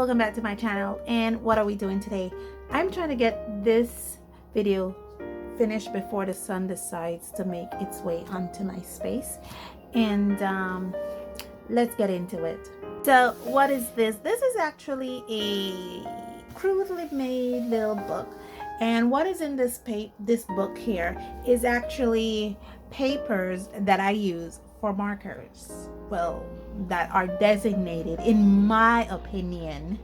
welcome back to my channel. And what are we doing today? I'm trying to get this video finished before the sun decides to make its way onto my space, and let's get into it. So what is this? This is actually a crudely made little book, and what is in this book here is actually papers that I use for markers, well, that are designated, in my opinion,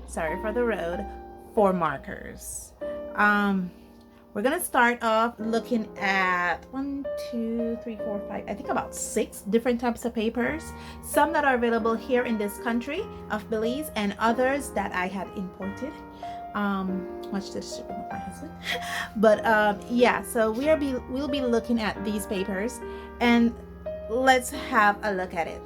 sorry for the road, for markers. We're gonna start off looking at 1, 2, 3, 4, 5, I think about 6 different types of papers. Some that are available here in this country of Belize, and others that I had imported. Much to the chagrin of my husband. But yeah, so we'll be looking at these papers, and let's have a look at it.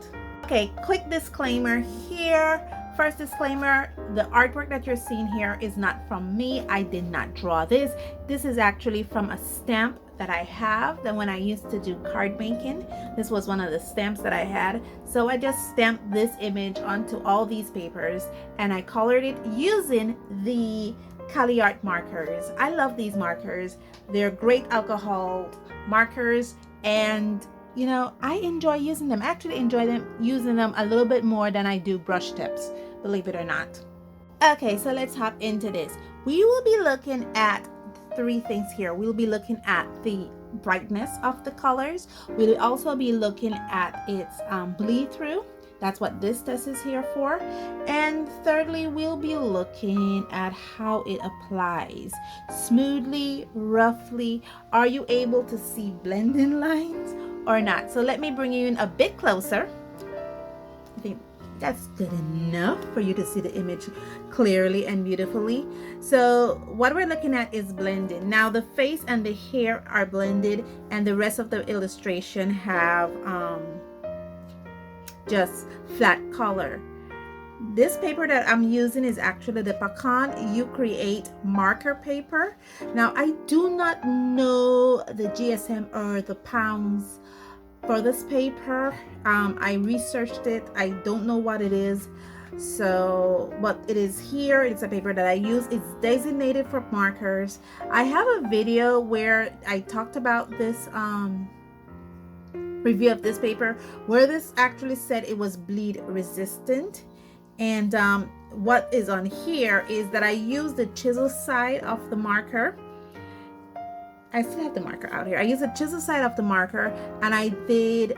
Okay, quick disclaimer here. First disclaimer, the artwork that you're seeing here is not from me. I did not draw this. This is actually from a stamp that I have that when I used to do card making. This was one of the stamps that I had. So I just stamped this image onto all these papers, and I colored it using the Cali Art markers. I love these markers. They're great alcohol markers, and you know, I enjoy using them. I actually enjoy using them a little bit more than I do brush tips, believe it or not. Okay, so let's hop into this. We will be looking at 3 things here. We'll be looking at the brightness of the colors. We'll also be looking at its bleed through. That's what this test is here for. And thirdly, we'll be looking at how it applies. Smoothly, roughly. Are you able to see blending lines or not? So let me bring you in a bit closer. I think that's good enough for you to see the image clearly and beautifully. So what we're looking at is blending. Now the face and the hair are blended, and the rest of the illustration have just flat color. This paper that I'm using is actually the Pacon Ucreate marker paper. Now I do not know the GSM or the pounds for this paper. I researched it. I don't know what it is. So, but it is here. It's a paper that I use. It's designated for markers. I have a video where I talked about this review of this paper, where this actually said it was bleed resistant. And what is on here is that I use the chisel side of the marker. I still have the marker out here. I use the chisel side of the marker, and I did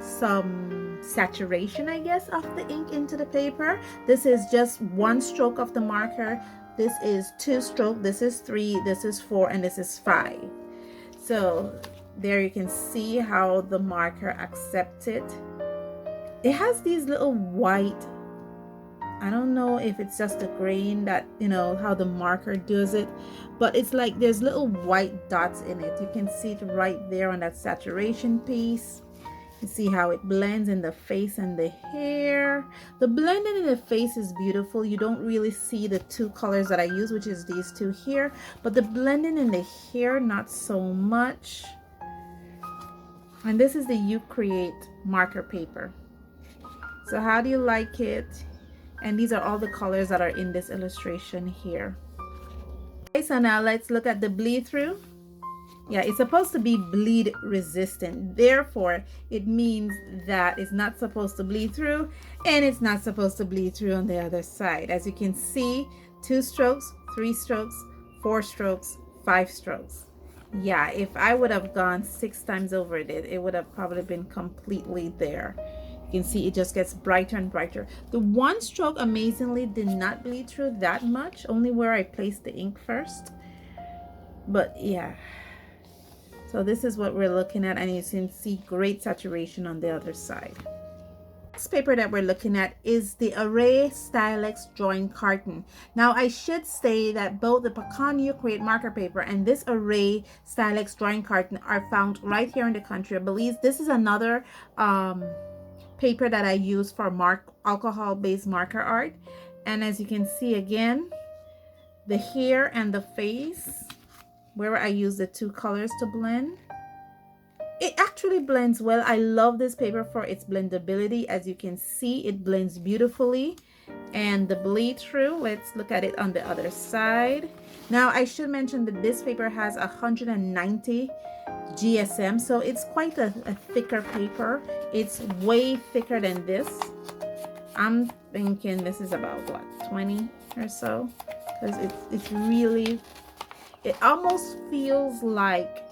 some saturation, I guess, of the ink into the paper. This is just 1 stroke of the marker. This is 2 stroke. This is 3. This is 4, and this is 5. So there you can see how the marker accepts it. It has these little white, I don't know if it's just the grain that, you know, how the marker does it, but it's like there's little white dots in it. You can see it right there on that saturation piece. You see how it blends in the face and the hair. The blending in the face is beautiful. You don't really see the 2 colors that I use, which is these 2 here, but the blending in the hair, not so much. And this is the Ucreate marker paper. So how do you like it? And these are all the colors that are in this illustration here. Okay, so now let's look at the bleed through. Yeah, it's supposed to be bleed resistant. Therefore, it means that it's not supposed to bleed through, and it's not supposed to bleed through on the other side. As you can see, 2 strokes, 3 strokes, 4 strokes, 5 strokes. Yeah, if I would have gone 6 times over it, it would have probably been completely there. You can see it just gets brighter and brighter. The 1 stroke amazingly did not bleed through that much, only where I placed the ink first. But yeah, so this is what we're looking at, and you can see great saturation on the other side. Next paper that we're looking at is the Array Stylex drawing carton. Now I should say that both the Pacon Ucreate marker paper and this Array Stylex drawing carton are found right here in the country of Belize. This is another paper that I use for alcohol-based marker art, and as you can see again, the hair and the face, where I use the 2 colors to blend, it actually blends well. I love this paper for its blendability. As you can see, it blends beautifully. And the bleed through, let's look at it on the other side. Now I should mention that this paper has 190 GSM, so it's quite a thicker paper. It's way thicker than this. I'm thinking this is about what, 20 or so, because it's really, it almost feels like,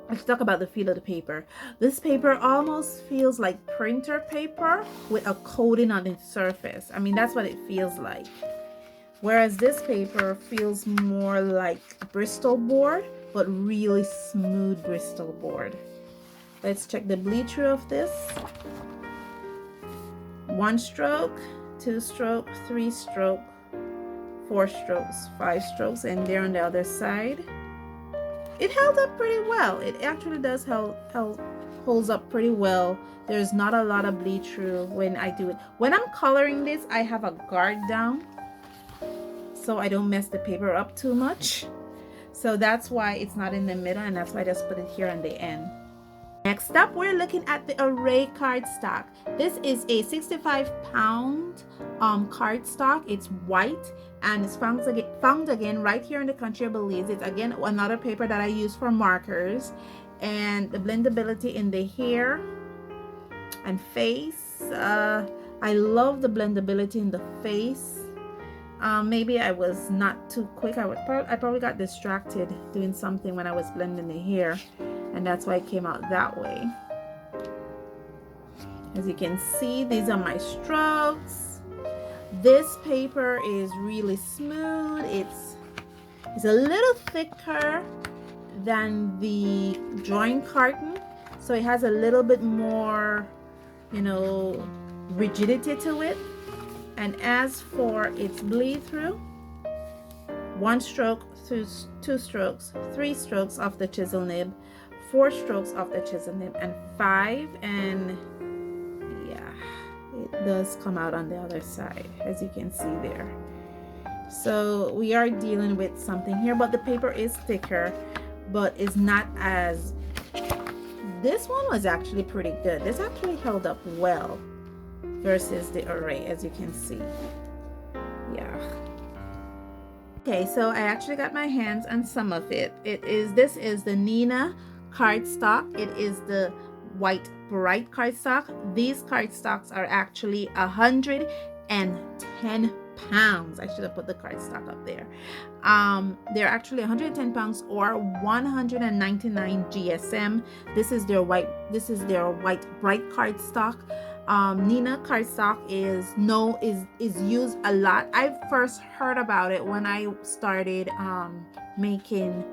let's talk about the feel of the paper. This paper almost feels like printer paper with a coating on its surface. I mean, that's what it feels like. Whereas this paper feels more like Bristol board, but really smooth Bristol board. Let's check the bleed through of this. 1 stroke, 2 stroke, 3 stroke, 4 strokes, 5 strokes, and there on the other side. It held up pretty well. It actually does holds up pretty well. There's not a lot of bleed through when I do it. When I'm coloring this, I have a guard down so I don't mess the paper up too much. So that's why it's not in the middle, and that's why I just put it here on the end. Next up, we're looking at the Array cardstock. This is a 65-pound cardstock. It's white and it's found again right here in the country of Belize. It's again another paper that I use for markers. And the blendability in the hair and face. I love the blendability in the face. Maybe I was not too quick. I probably got distracted doing something when I was blending the hair, and that's why it came out that way. As you can see, these are my strokes. This paper is really smooth. It's a little thicker than the drawing carton, so it has a little bit more, you know, rigidity to it. And as for its bleed through, 1 stroke, 2 strokes, 3 strokes off the chisel nib, 4 strokes off the chisel nib, and 5, and yeah, it does come out on the other side, as you can see there. So we are dealing with something here, but the paper is thicker, but it's not as, this one was actually pretty good. This actually held up well versus the Array, as you can see. Yeah. Okay, so I actually got my hands on some of it. This is the Neenah cardstock. It is the white bright cardstock. These cardstocks are actually 110 pounds. I should have put the cardstock up there. They're actually 110 pounds or 199 GSM. This is their white bright cardstock. Neenah cardstock is used a lot. I first heard about it when I started making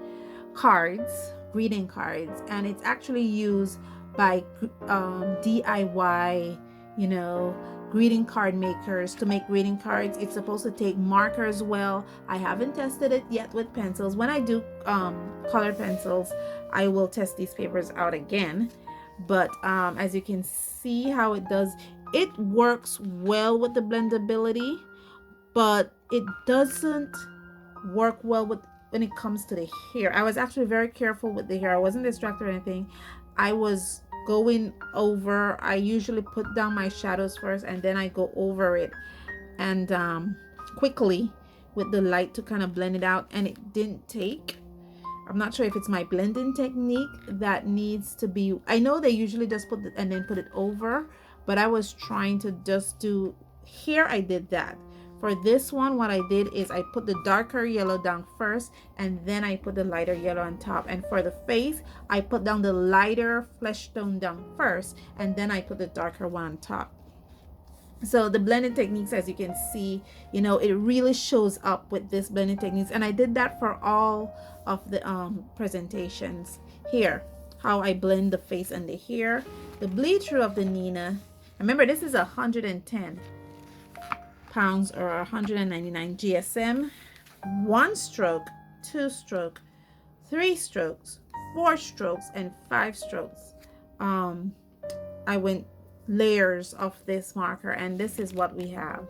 cards, greeting cards, and it's actually used by DIY, you know, greeting card makers to make greeting cards. It's supposed to take markers well. I haven't tested it yet with pencils. When I do color pencils, I will test these papers out again. But as you can see how it does, it works well with the blendability, but it doesn't work well with when it comes to the hair. I was actually very careful with the hair. I wasn't distracted or anything. I was going over, I usually put down my shadows first and then I go over it and quickly with the light to kind of blend it out, and it didn't take. I'm not sure if it's my blending technique that needs to be, I know they usually just put it and then put it over, but I was trying to just do, here I did that. For this one, what I did is I put the darker yellow down first and then I put the lighter yellow on top. And for the face, I put down the lighter flesh tone down first and then I put the darker one on top. So the blending techniques, as you can see, you know, it really shows up with this blending techniques, and I did that for all of the presentations. Here, how I blend the face and the hair. The bleed through of the Neenah, remember this is 110 pounds or 199 GSM. 1 stroke, 2 stroke, 3 strokes, 4 strokes, and 5 strokes. I went layers of this marker, and this is what we have.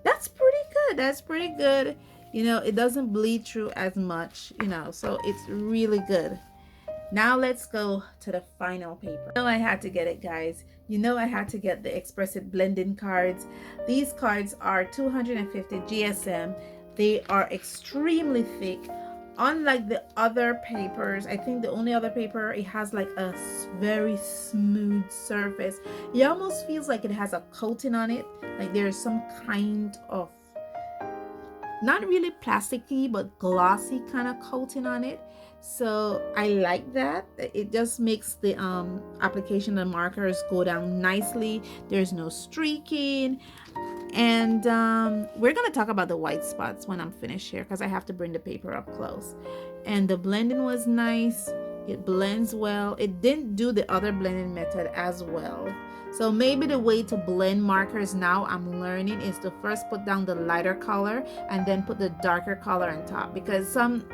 That's pretty good. That's pretty good. You know, it doesn't bleed through as much, you know, so it's really good. Now let's go to the final paper. You know I had to get it, guys. You know I had to get the expressive blending cards. These cards are 250 GSM. They are extremely thick. Unlike the other papers, I think the only other paper, it has like a very smooth surface. It almost feels like it has a coating on it, like there's some kind of not really plasticky but glossy kind of coating on it. So I like that. It just makes the application of markers go down nicely. There's no streaking. And we're gonna talk about the white spots when I'm finished here, because I have to bring the paper up close. And the blending was nice. It blends well. It didn't do the other blending method as well. So maybe the way to blend markers now I'm learning is to first put down the lighter color and then put the darker color on top, because some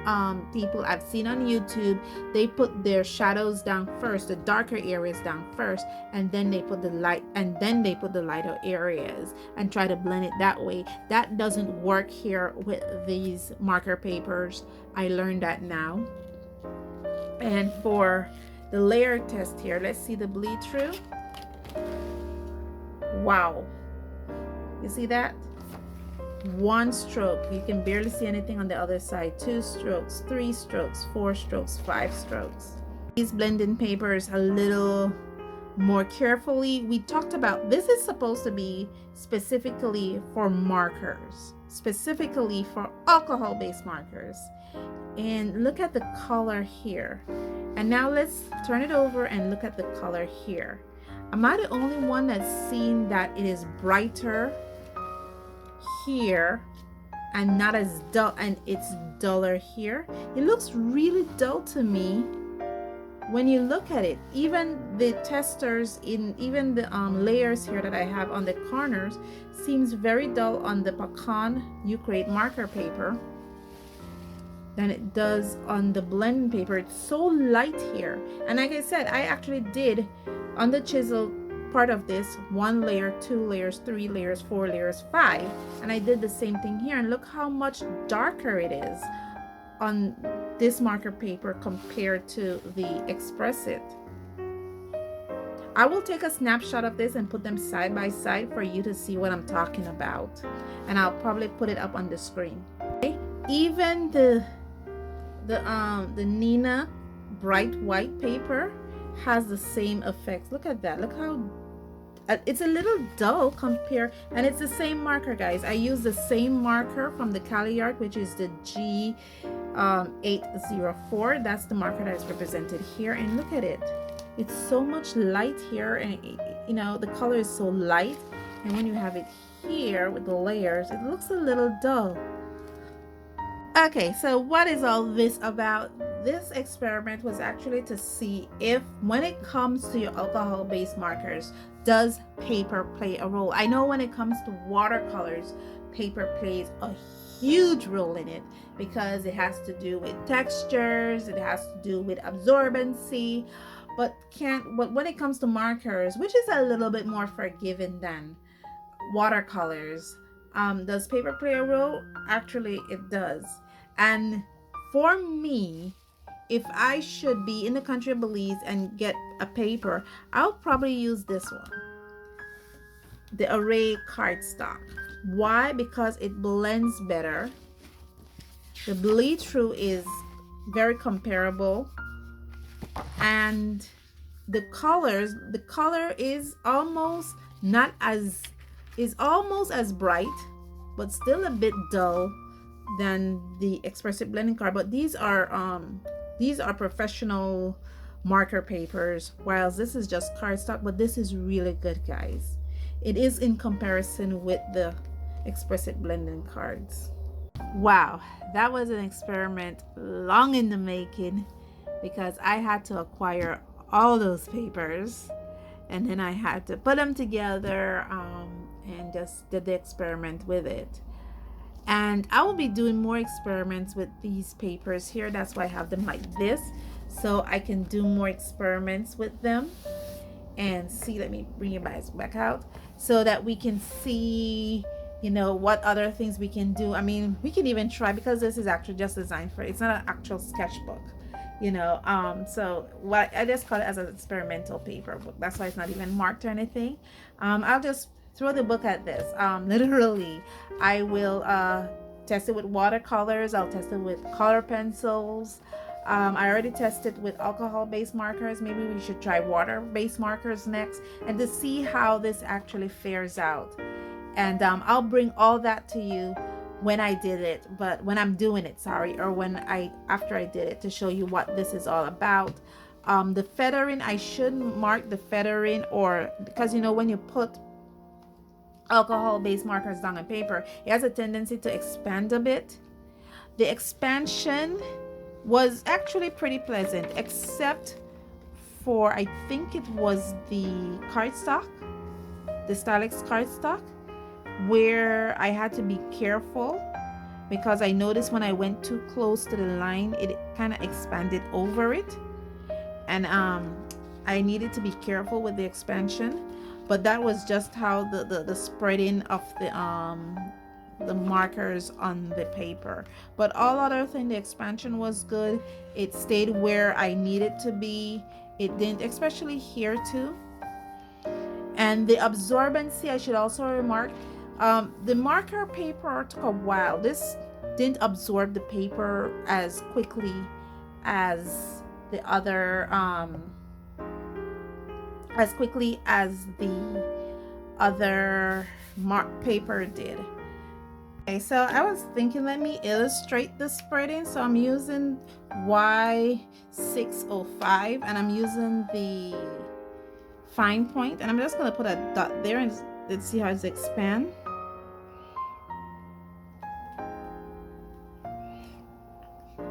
people I've seen on YouTube, they put their shadows down first, the darker areas down first, and then they put the light, and then they put the lighter areas and try to blend it that way. That doesn't work here with these marker papers. I learned that now. And for the layer test here, let's see the bleed through. Wow, you see that? One stroke, you can barely see anything on the other side. 2 strokes, 3 strokes, 4 strokes, 5 strokes. These blending papers a little more carefully. We talked about this is supposed to be specifically for markers, specifically for alcohol-based markers. And look at the color here. And now let's turn it over and look at the color here. Am I the only one that's seen that it is brighter here and not as dull, and it's duller here? It looks really dull to me when you look at it. Even the testers in even the layers here that I have on the corners seems very dull on the Pacon Ucreate marker paper than it does on the blending paper. It's so light here. And like I said, I actually did on the chisel part of this 1 layer, 2 layers, 3 layers, 4 layers, 5, and I did the same thing here, and look how much darker it is on this marker paper compared to the Express-It. I will take a snapshot of this and put them side by side for you to see what I'm talking about, and I'll probably put it up on the screen. Okay? Even the Neenah bright white paper has the same effects. Look at that. Look how it's a little dull compared, and it's the same marker, guys. I use the same marker from the Cali art, which is the G804. That's the marker that is represented here, and look at it. It's so much light here, and you know, the color is so light, and when you have it here with the layers, it looks a little dull. Okay, so what is all this about? This experiment was actually to see if, when it comes to your alcohol-based markers, does paper play a role? I know when it comes to watercolors, paper plays a huge role in it because it has to do with textures, it has to do with absorbency, but when it comes to markers, which is a little bit more forgiving than watercolors, does paper play a role? Actually, it does. And for me, if I should be in the country of Belize and get a paper, I'll probably use this one, the Ucreate Cardstock. Why? Because it blends better. The bleed through is very comparable, and the color is almost as bright, but still a bit dull than the Express-It blending card. But these are professional marker papers, while this is just cardstock. But this is really good, guys. It is in comparison with the Express-It blending cards. Wow, that was an experiment long in the making, because I had to acquire all those papers, and then I had to put them together and just did the experiment with it. And I will be doing more experiments with these papers here. That's why I have them like this, so I can do more experiments with them and see. Let me bring you guys back out so that we can see, you know, what other things we can do. I mean, we can even try, because this is actually just designed for, it's not an actual sketchbook. you know. So what I just call it as an experimental paper book. That's why it's not even marked or anything. I'll just throw the book at this. Literally, I will test it with watercolors. I'll test it with color pencils. I already tested with alcohol-based markers. Maybe we should try water-based markers next, and to see how this actually fares out. And I'll bring all that to you when I did it, but when I'm doing it, sorry, or after I did it, to show you what this is all about. The feathering, I shouldn't mark the feathering, or because you know when you put alcohol-based markers down on paper, it has a tendency to expand a bit. The expansion was actually pretty pleasant, except for, I think it was the cardstock, the Stylex cardstock, where I had to be careful, because I noticed when I went too close to the line, it kind of expanded over it, and I needed to be careful with the expansion. But that was just how the spreading of the markers on the paper. But all other thing, the expansion was good. It stayed where I needed to be. It didn't, especially here too. And the absorbency, I should also remark, the marker paper took a while. This didn't absorb the paper as quickly as the other paper did. Okay, so I was thinking, let me illustrate the spreading. So I'm using Y605, and I'm using the fine point, and I'm just going to put a dot there, and let's see how it's expand.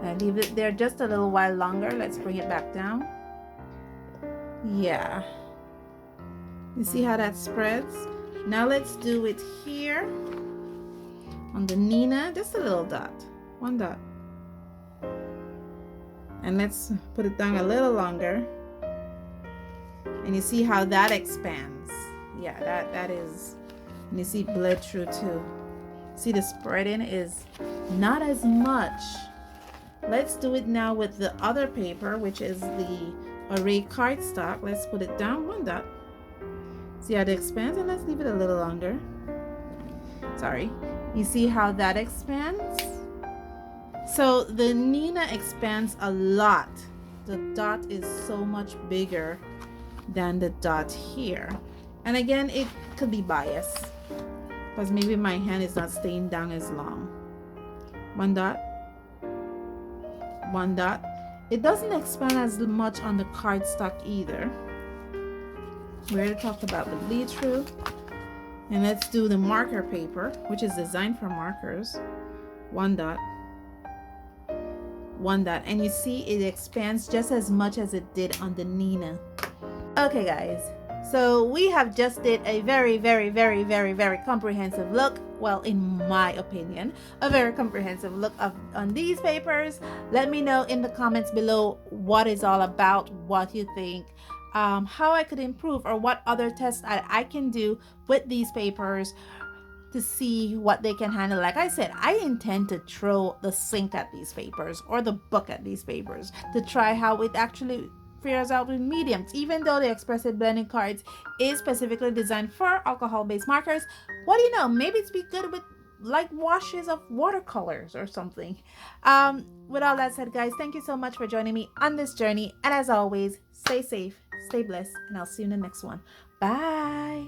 I leave it there just a little while longer. Let's bring it back down. Yeah, you see how that spreads? Now let's do it here on the Neenah, just a little dot, one dot, and let's put it down a little longer, and you see how that expands. Yeah, that is, and you see it bled through too. See, the spreading is not as much. Let's do it now with the other paper, which is the Ucreate cardstock. Let's put it down one dot. See how it expands, and let's leave it a little longer. Sorry. You see how that expands? So the Neenah expands a lot. The dot is so much bigger than the dot here. And again, it could be biased, because maybe my hand is not staying down as long. One dot. One dot. It doesn't expand as much on the cardstock either. We already talked about the bleed through. And let's do the marker paper, which is designed for markers. One dot. One dot. And you see it expands just as much as it did on the Neenah. Okay guys, so we have just did a very comprehensive look. Well, in my opinion, a very comprehensive look on these papers. Let me know in the comments below what it's all about, what you think, how I could improve, or what other tests I can do with these papers to see what they can handle. Like I said, I intend to throw the sink at these papers, or the book at these papers, to try how it actually fares out with mediums. Even though the expressive blending cards is specifically designed for alcohol-based markers, what do you know, maybe it's be good with like washes of watercolors or something. With all that said, guys, thank you so much for joining me on this journey, and as always, stay safe, stay blessed, and I'll see you in the next one. Bye.